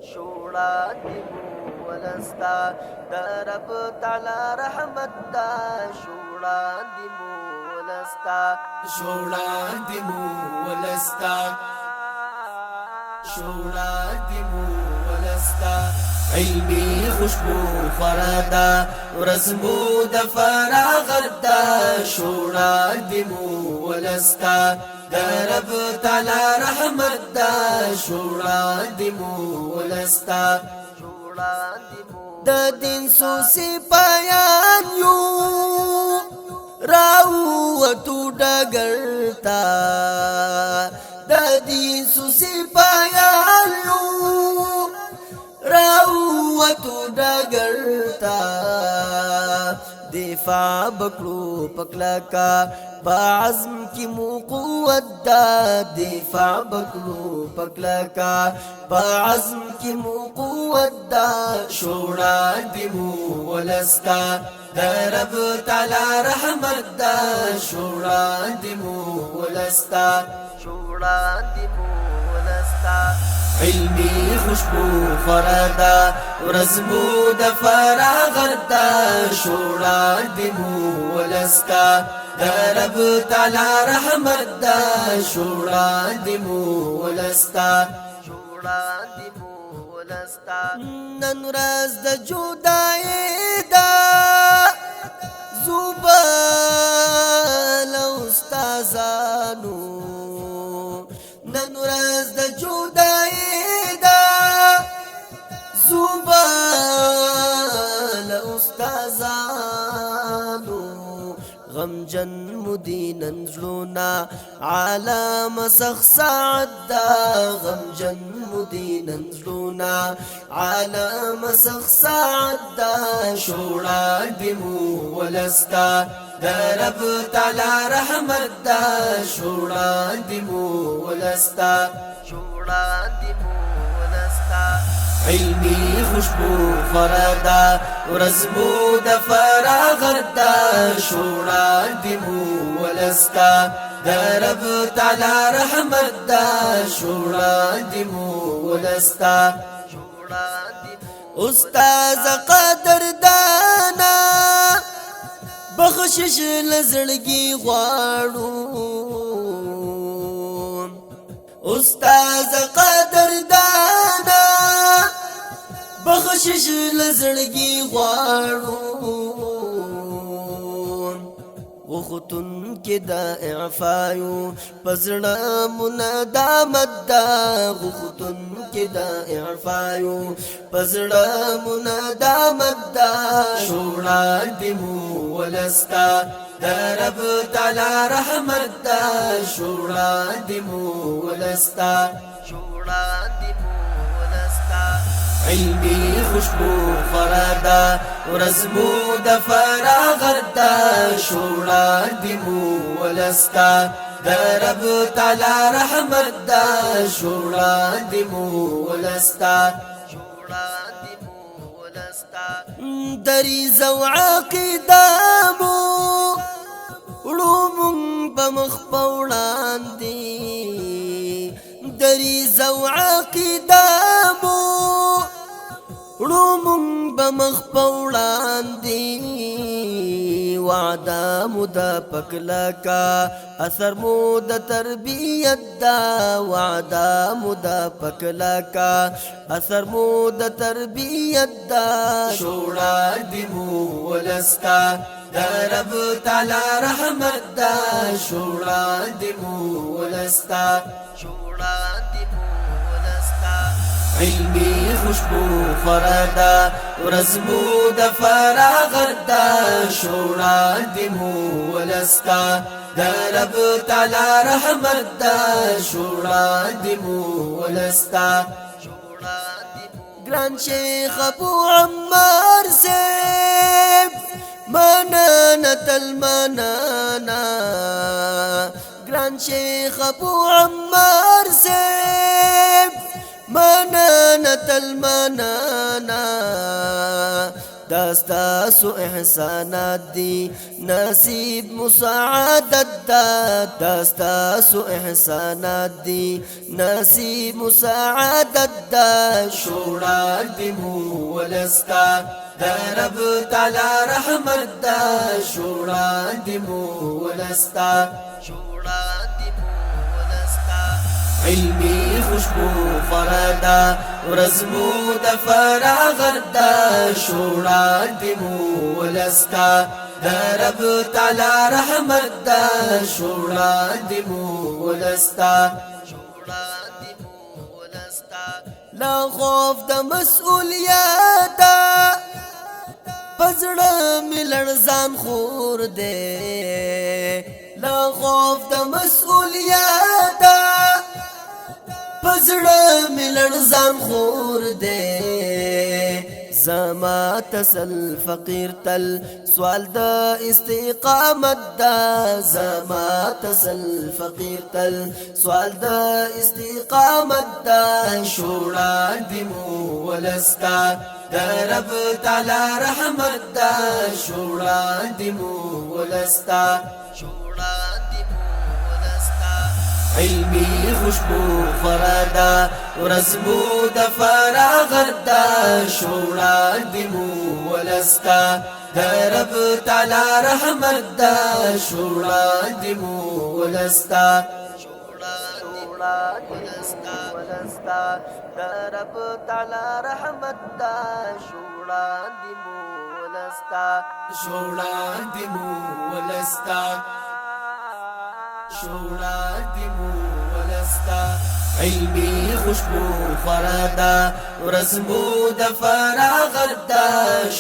شوړا دی ولستا د رب تعالی رحمت دا شوړا دی ولستا شوړا دی ولستا شوړا دی ولستا علمي خوشبو خرادا ورزمو د فراغ دا شوړا دی ولستا رب تعالی رحمت دا شوړا دی ولستا شوړا دی د دین سو سپایان یو راو تو ډګرتا د دین سو سپایان یو راو تو ډګرتا دفاع بکړو پکلاکا بعزم کی مو قوت دا دفاع بکړو پکلاکا بعزم کی مو قوت دا شوړا دی ولستا رب تعالی رحمت دا شوړا دی ولستا شوړا دی ولستا علمي خوشبو خرادا ورزمو د فراغ دا شوړا دی ولستا رب تعالی رحمت دا شوړا دی ولستا شوړا دی ولستا نن ورځ د جدای دا زوبل استادانو نن ورځ د جدای دا زوبل استادانو غم جن مدینن زلونا عالم سخ سعدا غم جن مدینن زلونا عالم سخ سعدا شوړا دی ولستا رب تعالی رحمت دا شوړا دی ولستا شوړا دی ولستا علمي خوشبو خرادا ورزمو د فراغ دا شوړا دی ولستا رب تعالی رحمت دا شوړا دی ولستا شوړا دی استاد قدر دانا بخشش لزړګي غواړو استاد قدر دانا بخشش لزړګي غواړو وختن کې دا اعفایو پزړه منادامت دا وختن کې دا اعفایو پزړه منادامت دا شوړا دی ولستا رب تعالی رحمت دا شوړا دی ولستا شوړا دی ولستا علمي خوشبو خرادا ورزمو د فراغ دا شوړا دی ولستا رب تعالی رحمت دا شوړا دی ولستا شوړا دی ولستا دری زو عقیدامو علوم بمخ پوړان دی دری زو عقیدامو علوم بمخ پوړان دی وعده مدا پکلکا اثر مود تربیت دا وعده مدا پکلکا اثر مود تربیت دا شوړا دی ولستا رب تعالی رحمت دا شوړا دی ولستا شوړا دی ولستا علمي خوشبو خرادا ورزمو د فراغ دا شوړا دی ولستا رب تعالی رحمت دا شوړا دی ولستا شوړا دی ګران شیخ ابو عمار سیب منانا تل منانا ګران شیخ ابو عمار سیب منانا تل منانا داستا سو احسانات دی نصیب مساعدت دا داستا سو احسانات دی نصیب مساعدت دا شوڑا دی مولستا دا رب تعالی رحمت دا شوڑا دی مولستا شوڑا دی مولستا علمی خوشبو فردا ورزمو دا فراغت دا شوڑا دی مولستا دا رب تعالی رحمت دا شوڑا دی مولستا شوڑا دی مولستا لا خوف دا مسئولیاتا پزڑا ملن زان خور دے لا خوف دا مسئولیاتا پزڑا ملن زان خور دے زما تسل فقیر تل سوال دا استقامت دا زما تسل فقیر تل سوال دا استقامت دا شوڑا دی مولستا دا رب تعالی رحمت دا شوڑا دی مولستا شوڑا دی مولستا علمی خوشبو فردا ورزمو دا فراغت دا شوڑا دی مولستا دا رب تعالی رحمت دا شوڑا دی مولستا شوڑا دی مولستا دا رب تعالی رحمت دا شوڑا دی مولستا شوڑا دی مولستا شوڑا دی مولستا علمی خوشبو فردا ورزمو دا فراغت دا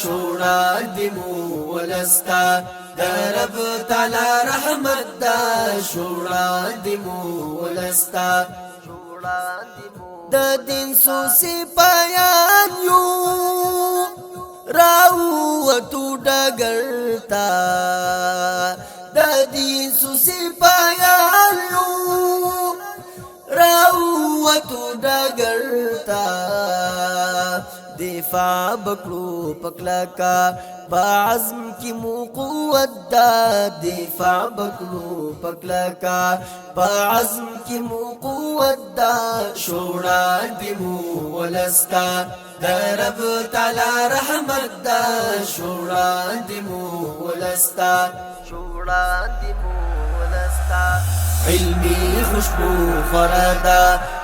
شوڑا دی مولستا دا رب تعالی رحمت دا شوڑا دی مولستا شوڑا دی دا دین سو سپایان یو راوتو ڈگرتا دا دین سو سپایان یو راوتو ڈگرتا دفاع بکلو پکلکا بعزم کی مو قوت دا دفاع بکلو پکلکا بعزم کی مو قوت دا شوڑا دی مولستا دا رب تعالی رحمت دا شوڑا دی مولستا شوڑا دی مولستا علمی خوشبو فردا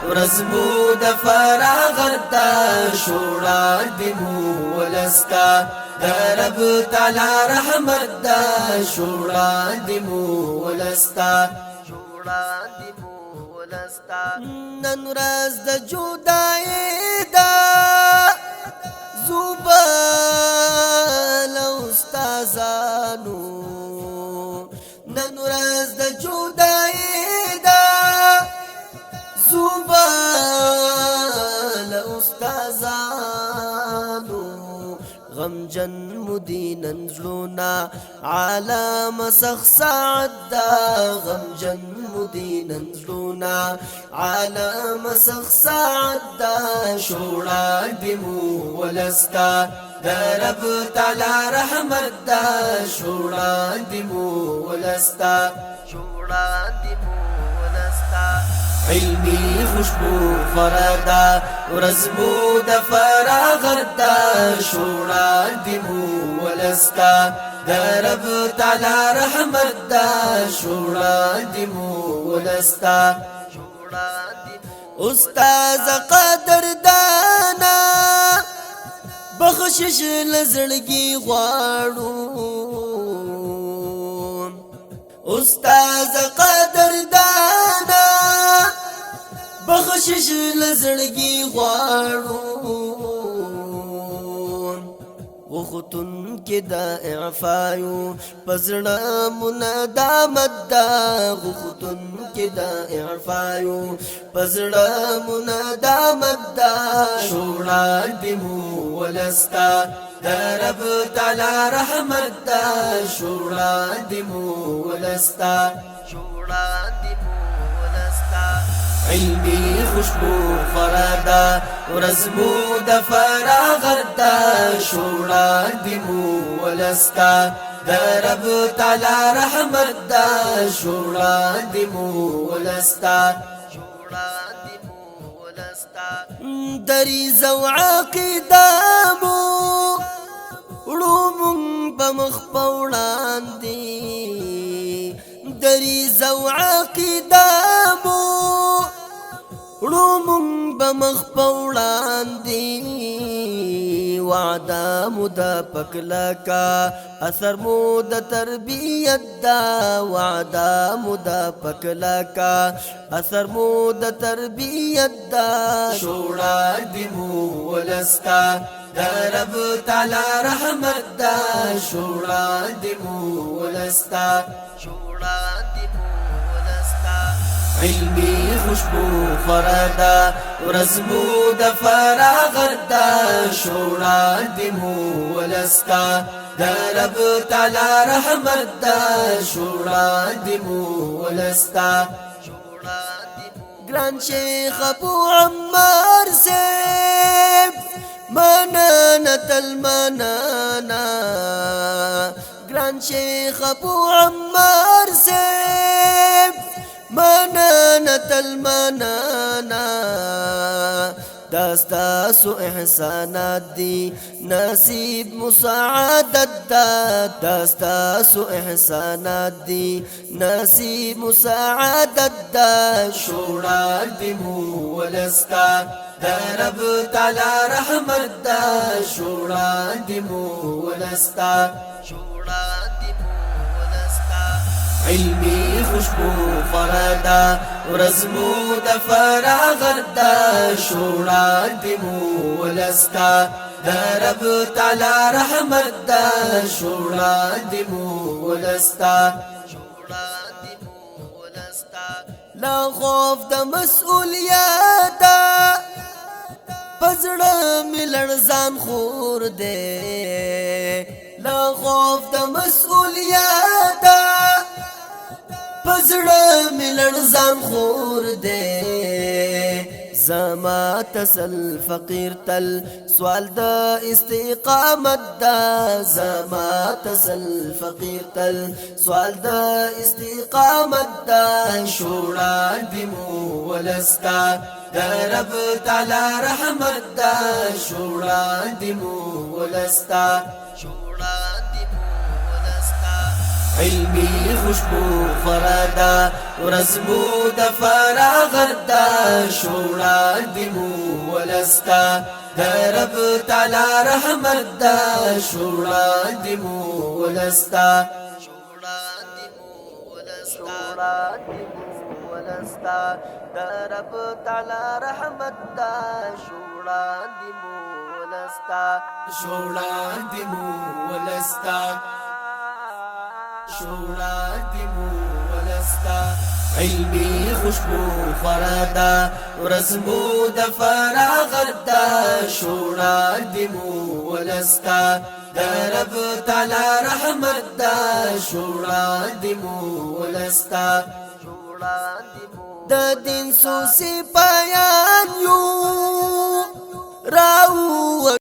ورزمو دا فراغت دا شوڑا دی مولستا دا رب تعالی رحمت دا شوڑا دی مولستا شوڑا دی مولستا نن ورځ د جدای دا زوبل استادانو نن ورځ د جدای دا زوبل استادانو غمجن مدینن زلونا عالم سخ سعدا غمجن مدینن زلونا عالم سخ سعدا شوڑا دی مولستا دا رب تعالی رحمت دا شوڑا دی مولستا شوڑا دی مولستا علمی خوشبو فردا ورزمو دا فراغت دا شوڑا دی مولستا دا رب تعالی رحمت دا شوڑا دی مولستا شوڑا دی استاذ قدر دانا بخشش لزړګي غواړو استاذ قدر دانا بخشش لزړګي غواړو وختن کې دا اعفایو پزړه منادامت دا وختن کې دا اعفایو پزړه منادامت دا شوړا دی مولستا دا رب تعالی رحمت دا شوړا دی مولستا شوڑا دی مولستا علمی خوشبو خرادا ورزمو د فراغت دا شوړان دی مو ولستا د رب تعالی رحمت دا شوړان دی مو ولستا دری زو عقیدامو علوم بمخ پوڑان دی دری زو عقیدامو علوم بمخ پوڑان دی وعدا مدا پکلا کا اثر مود تربیت دا وعدا مدا پکلا کا اثر مود تربیت دا شوڑا دی مو ولستا دا رب تعالی رحمت دا شوڑا دی مو ولستا شوڑا دی مو ولستا علمی خوشبو خرادا ورزمو د فراغت دا شوڑا دی مو ولستا دا رب تعالی رحمت دا شوڑا دی مو ولستا گران شیخ ابو عمار سے منانا تل منانا گران شیخ ابو عمار سے منانا تل منانا داستا سو احسانات دی نصیب مساعدت دا داستا سو احسانات دی نصیب مساعدت دا شوڑا دی مو ولستا دا رب تعالی رحمت دا شوڑا دی مو ولستا شوڑا دی مو ولستا علمی خوشبو فرادا ورزمو د فراغت دا شوڑا دی مو ولستا دا رب تعالی رحمت دا شوڑا دی مو ولستا لا خوف د مسئولیت پزړه ملړ ځان خور دے لا خوف د مسئولیت پزړه ملړ ځان خور دے زما تسل فقیر تل سوال د استقامت دا زما تسل فقیر تل سوال د استقامت دا شوڑا دی مو ولستا دا رب تعالی رحمت دا شوڑا دی مو ولستا شوڑا دی مو ولستا علمی خوشبو خرادا ورزمو د فراغت دا شوڑا دی مو ولستا دا رب تعالی رحمت دا شوڑا دی مو ولستا شوڑا دی مو ولستا ولستا دا رب تعالی رحمت دا شوڑا دی مو ولستا شوڑا دی مو ولستا شوڑا دی مو ولستا علمی خوشبو خرادا ورزمو د فراغت دا شوڑا دی مو ولستا دا رب تعالی رحمت دا شوڑا دی مو ولستا شوڑا دی مو د دین سو سپایان یو راو